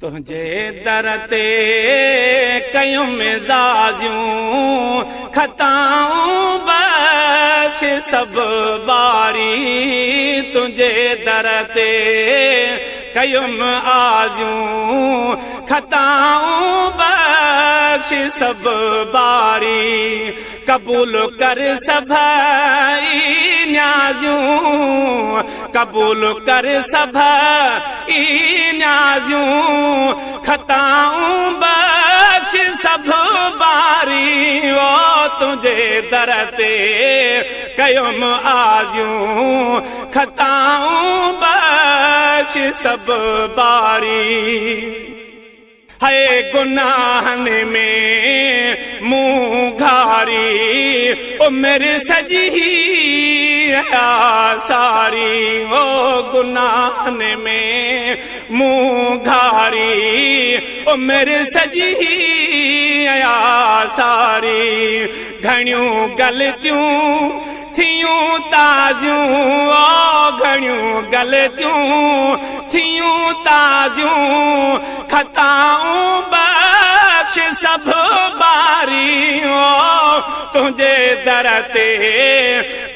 तुझे दर ते कयूं मिज़ाजियूं खताऊं बख्श सब बारी तुझे दर ते कयूं आजियूं खताऊं बख्श सब बारी कबूल कर सभई न्याज़ियूं कबूल कर सभई न्याज़ियूं खताऊं बख्श सब बारी ओ तुझे दर ते कयूं आजियूं खताऊं बख्श सब बारी है गुनाहन में मुँह घारी ओ मेरे सजी सारी ओ गुनाहन में मुँह घारी ओ मेरे सजी सारी घणियूं ग़लतियूं थियूं ताज़ियूं ओ घणियूं ग़लतियूं थियूं ताज़ियूं खताऊं बख्श सब बारी ओ तुझे दर ते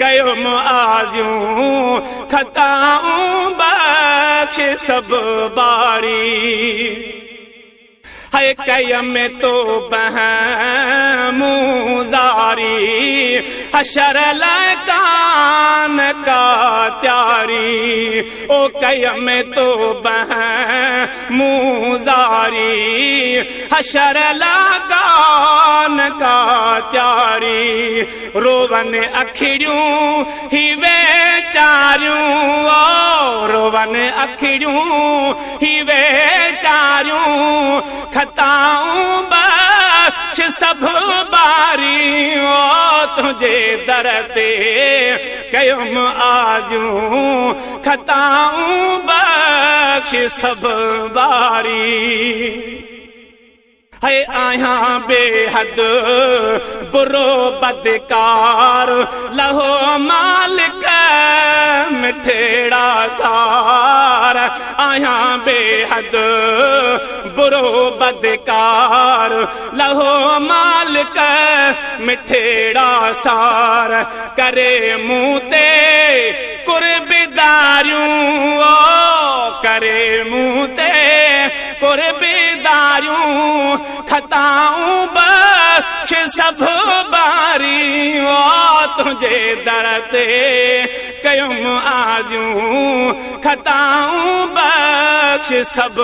कयूं आजियूं खताऊं बख्श सब बारी है कयम तो बहमूजारी हशर लकान का त्यारी ओ कयम तो बहमूजारी हशर लकान का त्यारी रोवन अखिड़ियूं ही वेचारियूं ओ रोवन अखिड़ियूं ही वेचारियूं खताऊं बख्श सब बारी ओ तुझे दर ते कयूं आजियूं खताऊं बख्श सब बारी है आया बेहद बुरो बदकार लहो मालिक मिठेड़ा सार आया बेहद बुरो बदकार लहो मालिक मिठेड़ा सार करे मुँह ते कुर्बदारियूं ओ करे मुँह ते कुर्बदारियूं खताऊं बख्श सब बारी ओ तुझे दर ते कयूं आजियूं खताऊं बख्श सब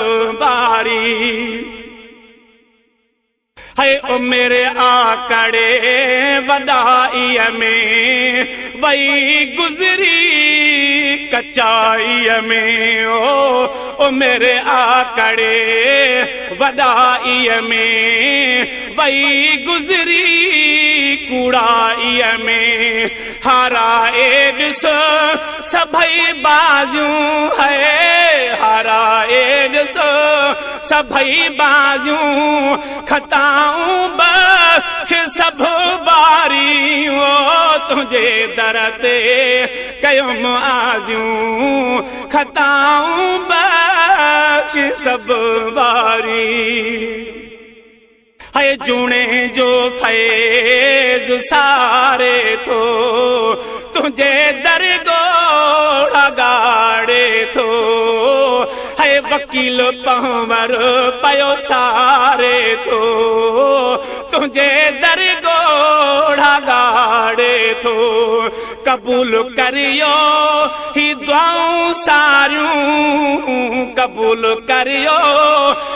बारी है ओ मेरे आकड़े वडाई में वही गुजरी कचाई में ओ मेरे आकड़े वडाई में वही गुजरी कूड़ाई में हारा एड्स सभई बाजियूं है हारा एड्स सभई बाजियूं खताऊं बख्श सब बारी ओ तुझे दर ते कयूं आजियूं खताऊं बख्श सब बारी है जूने जो फैज सारे थो तुझे दर गोड़ा गाड़े थो है वकील पहवर पयो सारे थो तुझे दर गोड़ा गाड़े थो कबूल करियो ही दुआऊं सारियूं कबूल करियो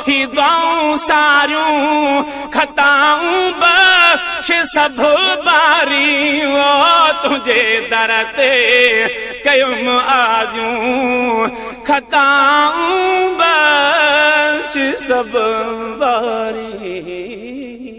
ही दुआऊं सारियूं खताऊं बख्श सब बारी ओ तुझे दर ते कयूं आजियूं खताऊं बख्श सब बारी।